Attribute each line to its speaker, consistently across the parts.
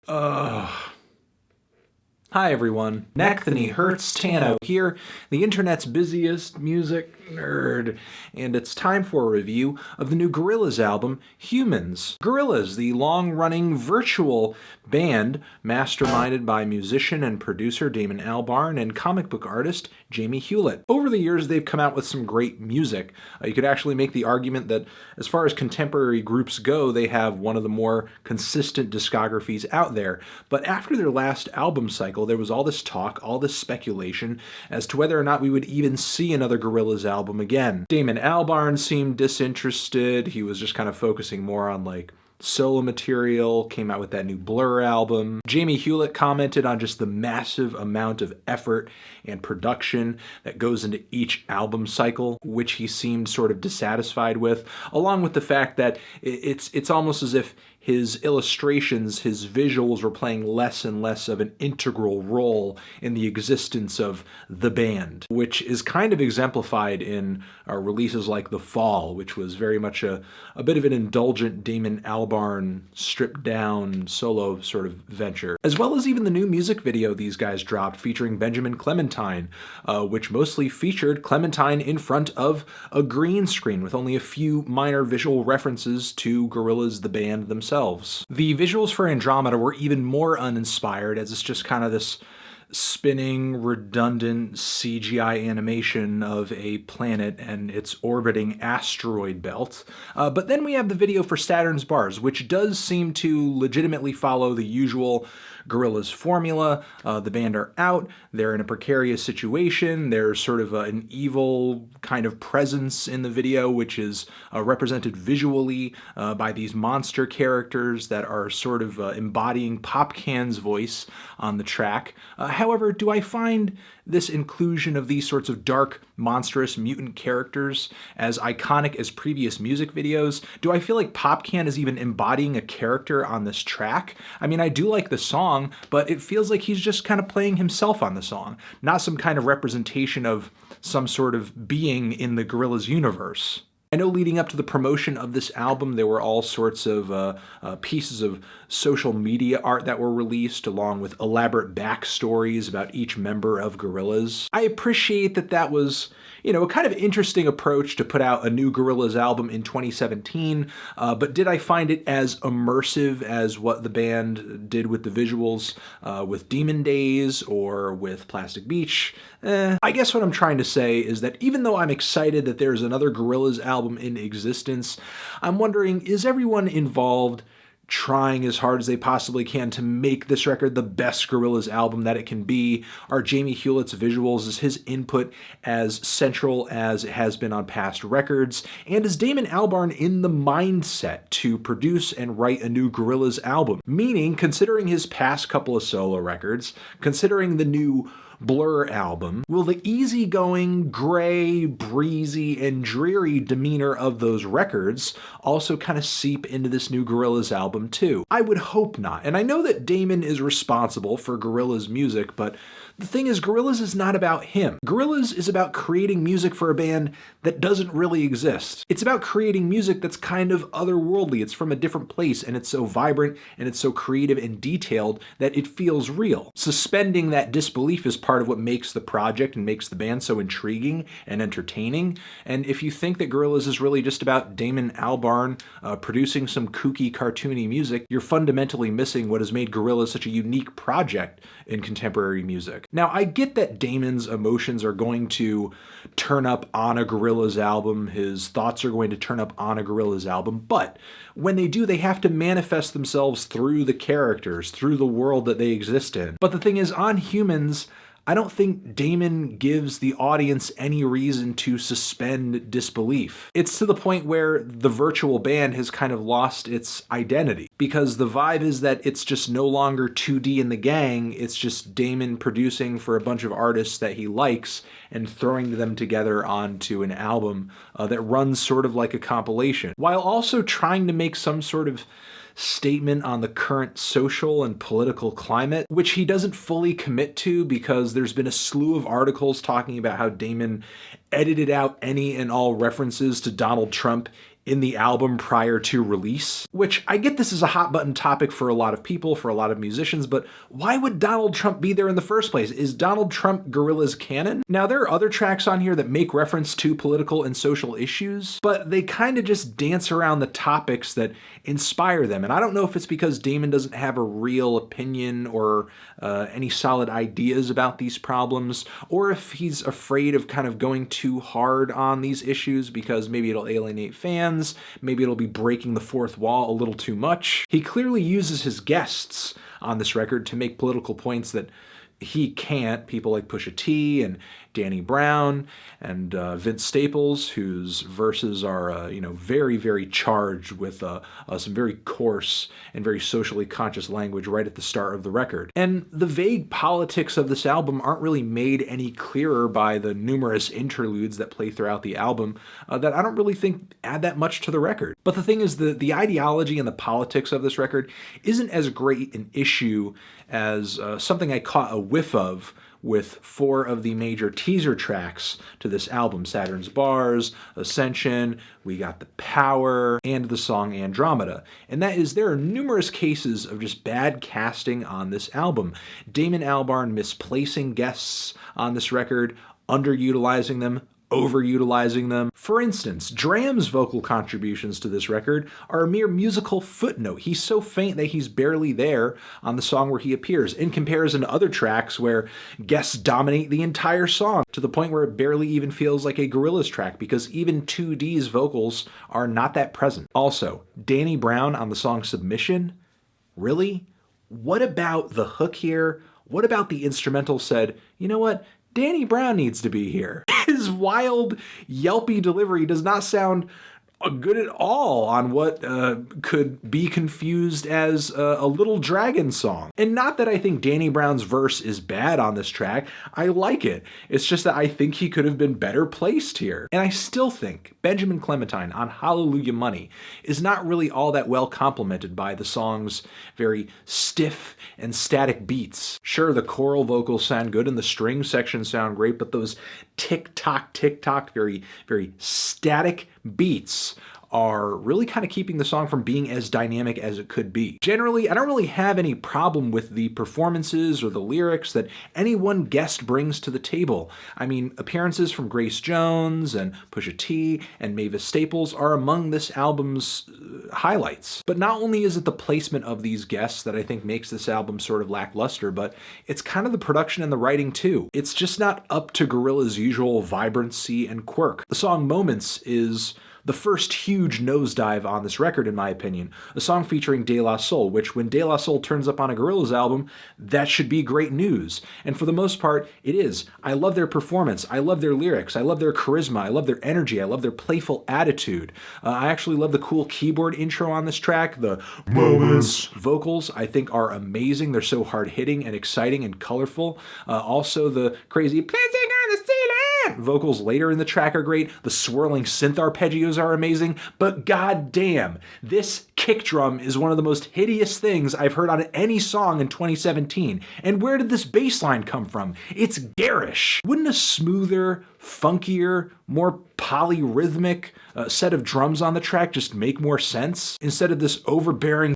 Speaker 1: Ugh. Hi everyone, Neck-the-Knee Hurts Tano here, the internet's busiest music nerd, and it's time for a review of the new Gorillaz album, Humanz. Gorillaz, the long-running virtual band masterminded by musician and producer Damon Albarn and comic book artist Jamie Hewlett. Over the years, they've come out with some great music. You could actually make the argument that as far as contemporary groups go, they have one of the more consistent discographies out there. But after their last album cycle, there was all this talk, all this speculation as to whether or not we would even see another Gorillaz album again. Damon Albarn seemed disinterested. He was just kind of focusing more on solo material, came out with that new Blur album. Jamie Hewlett commented on just the massive amount of effort and production that goes into each album cycle, which he seemed sort of dissatisfied with, along with the fact that it's almost as if his illustrations, his visuals were playing less and less of an integral role in the existence of the band, which is kind of exemplified in releases like The Fall, which was very much a bit of an indulgent Damon Albarn stripped down solo sort of venture, as well as even the new music video these guys dropped featuring Benjamin Clementine, which mostly featured Clementine in front of a green screen with only a few minor visual references to Gorillaz the band themselves. The visuals for Andromeda were even more uninspired, as it's just kind of this spinning, redundant CGI animation of a planet and its orbiting asteroid belt. But then we have the video for Saturn's Bars, which does seem to legitimately follow the usual Gorillaz formula. The band are out, they're in a precarious situation, there's sort of an evil kind of presence in the video, which is represented visually by these monster characters that are sort of embodying Popcan's voice on the track. However, do I find this inclusion of these sorts of dark, monstrous, mutant characters as iconic as previous music videos? Do I feel like Popcan is even embodying a character on this track? I mean, I do like the song, but it feels like he's just kind of playing himself on the song, not some kind of representation of some sort of being in the Gorillaz universe. I know leading up to the promotion of this album, there were all sorts of pieces of social media art that were released, along with elaborate backstories about each member of Gorillaz. I appreciate that that was, a kind of interesting approach to put out a new Gorillaz album in 2017, but did I find it as immersive as what the band did with the visuals with Demon Days or with Plastic Beach? I guess what I'm trying to say is that even though I'm excited that there's another Gorillaz album in existence, I'm wondering, is everyone involved trying as hard as they possibly can to make this record the best Gorillaz album that it can be? Are Jamie Hewlett's visuals, is his input as central as it has been on past records? And is Damon Albarn in the mindset to produce and write a new Gorillaz album? Meaning, considering his past couple of solo records, considering the new Blur album, will the easygoing, gray, breezy, and dreary demeanor of those records also kind of seep into this new Gorillaz album too? I would hope not. And I know that Damon is responsible for Gorillaz music, but the thing is, Gorillaz is not about him. Gorillaz is about creating music for a band that doesn't really exist. It's about creating music that's kind of otherworldly. It's from a different place, and it's so vibrant, and it's so creative and detailed that it feels real. Suspending that disbelief is part of what makes the project and makes the band so intriguing and entertaining. And if you think that Gorillaz is really just about Damon Albarn producing some kooky, cartoony music, you're fundamentally missing what has made Gorillaz such a unique project in contemporary music. Now, I get that Damon's emotions are going to turn up on a Gorillaz album, his thoughts are going to turn up on a Gorillaz album, but when they do, they have to manifest themselves through the characters, through the world that they exist in. But the thing is, on Humanz, I don't think Damon gives the audience any reason to suspend disbelief. It's to the point where the virtual band has kind of lost its identity, because the vibe is that it's just no longer 2D in the gang, it's just Damon producing for a bunch of artists that he likes and throwing them together onto an album that runs sort of like a compilation, while also trying to make some sort of statement on the current social and political climate, which he doesn't fully commit to because there's been a slew of articles talking about how Damon edited out any and all references to Donald Trump in the album prior to release, which I get this is a hot button topic for a lot of people, for a lot of musicians, but why would Donald Trump be there in the first place? Is Donald Trump Gorillaz canon? Now, there are other tracks on here that make reference to political and social issues, but they kind of just dance around the topics that inspire them. And I don't know if it's because Damon doesn't have a real opinion or any solid ideas about these problems, or if he's afraid of kind of going too hard on these issues because maybe it'll alienate fans, maybe it'll be breaking the fourth wall a little too much. He clearly uses his guests on this record to make political points that he can't. People like Pusha T and Danny Brown and Vince Staples, whose verses are, very, very charged with some very coarse and very socially conscious language right at the start of the record. And the vague politics of this album aren't really made any clearer by the numerous interludes that play throughout the album that I don't really think add that much to the record. But the thing is, the ideology and the politics of this record isn't as great an issue as something I caught a whiff of with 4 of the major teaser tracks to this album: Saturn's Bars, Ascension, We Got the Power, and the song Andromeda. And that is, there are numerous cases of just bad casting on this album. Damon Albarn misplacing guests on this record, underutilizing them, overutilizing them. For instance, Dram's vocal contributions to this record are a mere musical footnote. He's so faint that he's barely there on the song where he appears, in comparison to other tracks where guests dominate the entire song, to the point where it barely even feels like a Gorillaz track, because even 2D's vocals are not that present. Also, Danny Brown on the song Submission? Really? What about the hook here? What about the instrumental said, you know what? Danny Brown needs to be here. His wild, yelpy delivery does not sound good at all on what could be confused as a Little Dragon song. And not that I think Danny Brown's verse is bad on this track. I like it. It's just that I think he could have been better placed here. And I still think Benjamin Clementine on Hallelujah Money is not really all that well complemented by the song's very stiff and static beats. Sure, the choral vocals sound good and the string sections sound great, but those tick-tock, very, very static beats are really kind of keeping the song from being as dynamic as it could be. Generally, I don't really have any problem with the performances or the lyrics that any one guest brings to the table. I mean, appearances from Grace Jones and Pusha T and Mavis Staples are among this album's highlights. But not only is it the placement of these guests that I think makes this album sort of lackluster, but it's kind of the production and the writing too. It's just not up to Gorillaz' usual vibrancy and quirk. The song Moments is the first huge nosedive on this record, in my opinion. A song featuring De La Soul, which when De La Soul turns up on a Gorillaz album, that should be great news. And for the most part, it is. I love their performance. I love their lyrics. I love their charisma. I love their energy. I love their playful attitude. I actually love the cool keyboard intro on this track. The Moments vocals, I think, are amazing. They're so hard-hitting and exciting and colorful. Also, the crazy planting on the ceiling vocals later in the track are great. The swirling synth arpeggios are amazing, but goddamn, this kick drum is one of the most hideous things I've heard on any song in 2017. And where did this bass line come from? It's garish. Wouldn't a smoother, funkier, more polyrhythmic set of drums on the track just make more sense instead of this overbearing?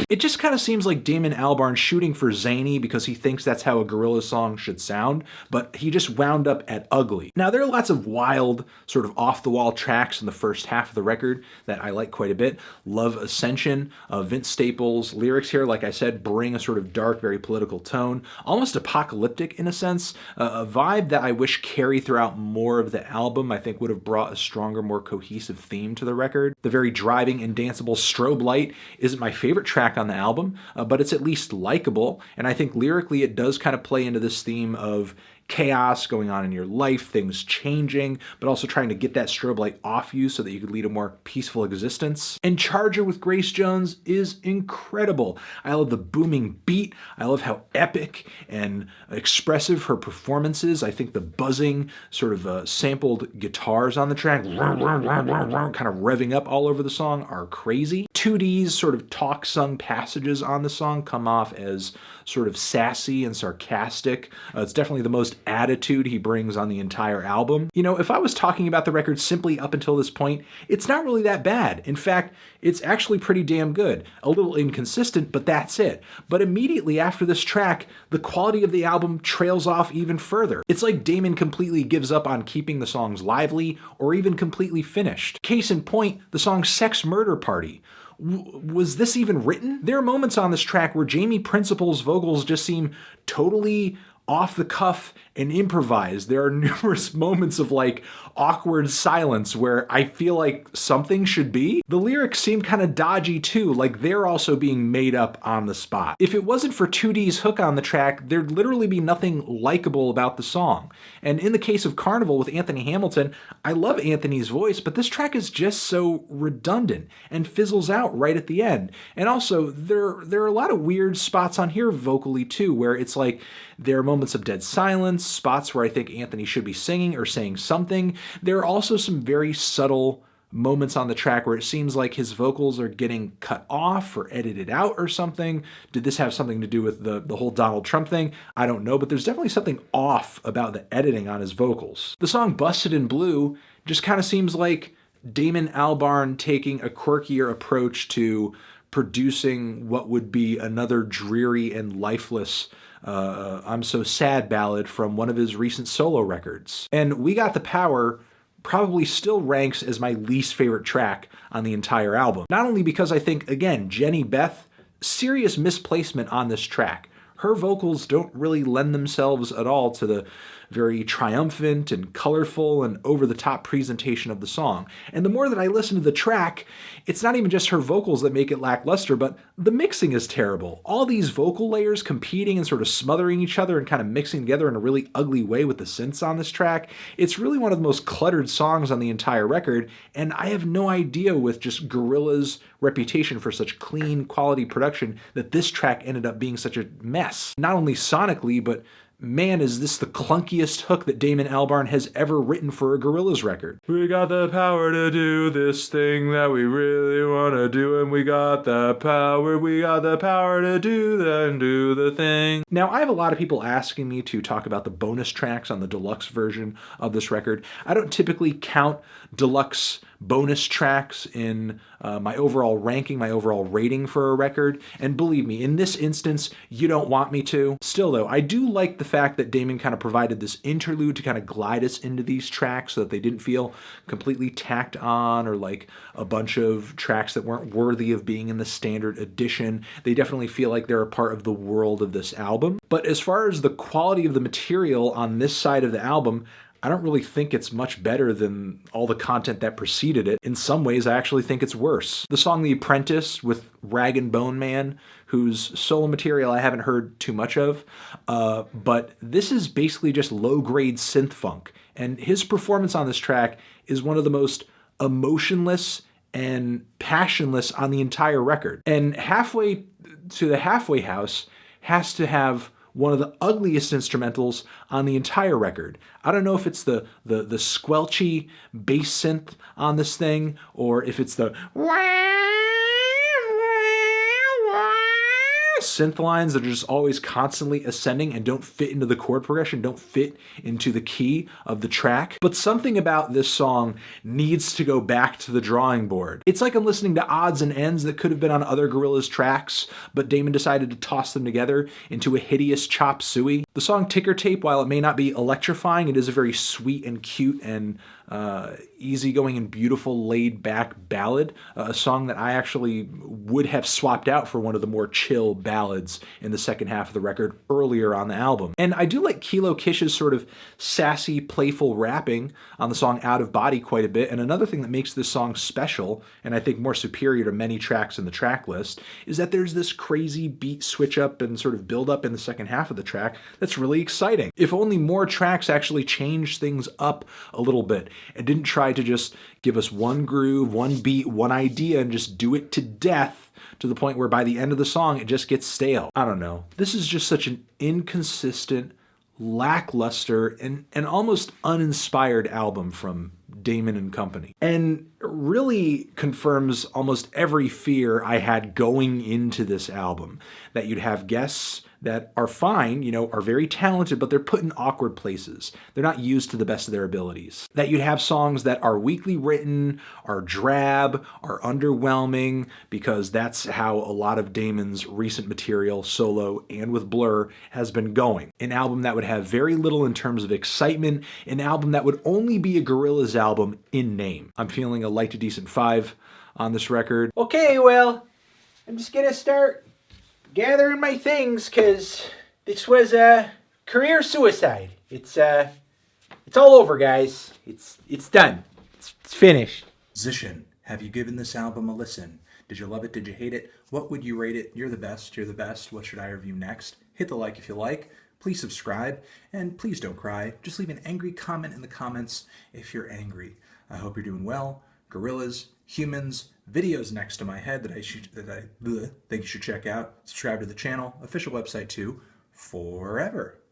Speaker 1: It just kind of seems like Damon Albarn shooting for zany because he thinks that's how a Gorillaz song should sound, but he just wound up at ugly. Now, there are lots of wild, sort of off-the-wall tracks in the first half of the record that I like quite a bit. Love Ascension, Vince Staples' lyrics here, like I said, bring a sort of dark, very political tone, almost apocalyptic in a sense, a vibe that I wish carried throughout more of the album. I think would have brought a stronger, more cohesive theme to the record. The very driving and danceable STROBELITE isn't my favorite track on the album, but it's at least likable, and I think lyrically it does kind of play into this theme of chaos going on in your life, things changing, but also trying to get that strobe light off you so that you could lead a more peaceful existence. And Charger with Grace Jones is incredible. I love the booming beat. I love how epic and expressive her performance is. I think the buzzing sort of sampled guitars on the track, kind of revving up all over the song, are crazy. 2D's sort of talk-sung passages on the song come off as sort of sassy and sarcastic. It's definitely the most just attitude he brings on the entire album. You know, if I was talking about the record simply up until this point, it's not really that bad. In fact, it's actually pretty damn good. A little inconsistent, but that's it. But immediately after this track, the quality of the album trails off even further. It's like Damon completely gives up on keeping the songs lively or even completely finished. Case in point, the song Sex Murder Party. Was this even written? There are moments on this track where Jamie Principal's vocals just seem totally off the cuff and improvised. There are numerous moments of like awkward silence where I feel like something should be. The lyrics seem kind of dodgy too, like they're also being made up on the spot. If it wasn't for 2D's hook on the track, there'd literally be nothing likable about the song. And in the case of Carnival with Anthony Hamilton, I love Anthony's voice, but this track is just so redundant and fizzles out right at the end. And also, there are a lot of weird spots on here vocally too, where it's like there are moments of dead silence, spots where I think Anthony should be singing or saying something. There are also some very subtle moments on the track where it seems like his vocals are getting cut off or edited out or something. Did this have something to do with the whole Donald Trump thing? I don't know, but there's definitely something off about the editing on his vocals. The song Busted in Blue just kind of seems like Damon Albarn taking a quirkier approach to producing what would be another dreary and lifeless I'm So Sad ballad from one of his recent solo records. And We Got the Power probably still ranks as my least favorite track on the entire album. Not only because I think, again, Jenny Beth, serious misplacement on this track. Her vocals don't really lend themselves at all to the very triumphant and colorful and over-the-top presentation of the song. And the more that I listen to the track, it's not even just her vocals that make it lackluster, but the mixing is terrible. All these vocal layers competing and sort of smothering each other and kind of mixing together in a really ugly way with the synths on this track. It's really one of the most cluttered songs on the entire record, and I have no idea with just Gorillaz' reputation for such clean, quality production that this track ended up being such a mess. Not only sonically, but man, is this the clunkiest hook that Damon Albarn has ever written for a Gorillaz record. We got the power to do this thing that we really want to do, and we got the power to do the thing. Now, I have a lot of people asking me to talk about the bonus tracks on the deluxe version of this record. I don't typically count deluxe bonus tracks in my overall ranking, my overall rating for a record. And believe me, in this instance, you don't want me to. Still though, I do like the fact that Damon kind of provided this interlude to kind of glide us into these tracks so that they didn't feel completely tacked on or like a bunch of tracks that weren't worthy of being in the standard edition. They definitely feel like they're a part of the world of this album. But as far as the quality of the material on this side of the album, I don't really think it's much better than all the content that preceded it. In some ways, I actually think it's worse. The song The Apprentice with Rag and Bone Man, whose solo material I haven't heard too much of, but this is basically just low-grade synth funk. And his performance on this track is one of the most emotionless and passionless on the entire record. And Halfway to the Halfway House has to have one of the ugliest instrumentals on the entire record. I don't know if it's the squelchy bass synth on this thing, or if it's the synth lines that are just always constantly ascending and don't fit into the chord progression, don't fit into the key of the track. But something about this song needs to go back to the drawing board. It's like I'm listening to odds and ends that could have been on other Gorillaz tracks, but Damon decided to toss them together into a hideous chop suey. The song Ticker Tape, while it may not be electrifying, it is a very sweet and cute and easygoing and beautiful laid-back ballad, a song that I actually would have swapped out for one of the more chill ballads in the second half of the record earlier on the album. And I do like Kilo Kish's sort of sassy, playful rapping on the song Out of Body quite a bit, and another thing that makes this song special, and I think more superior to many tracks in the track list, is that there's this crazy beat switch up and sort of build up in the second half of the track that's really exciting. If only more tracks actually changed things up a little bit, and didn't try to just give us one groove, one beat, one idea, and just do it to death to the point where by the end of the song it just gets stale. I don't know. This is just such an inconsistent, lackluster, and almost uninspired album from Damon and company. And really confirms almost every fear I had going into this album. That you'd have guests that are fine, are very talented, but they're put in awkward places. They're not used to the best of their abilities. That you'd have songs that are weakly written, are drab, are underwhelming, because that's how a lot of Damon's recent material, solo and with Blur, has been going. An album that would have very little in terms of excitement, an album that would only be a Gorillaz album in name. I'm feeling a light to decent 5 on this record. Okay, well, I'm just gonna start gathering my things, because this was a career suicide. It's all over, guys. It's done. It's finished. Zishin, have you given this album a listen? Did you love it? Did you hate it? What would you rate it? You're the best. You're the best. What should I review next? Hit the like if you like. Please subscribe. And please don't cry. Just leave an angry comment in the comments if you're angry. I hope you're doing well. Gorillaz, Humanz, videos next to my head that I think you should check out. Subscribe to the channel, official website too, forever.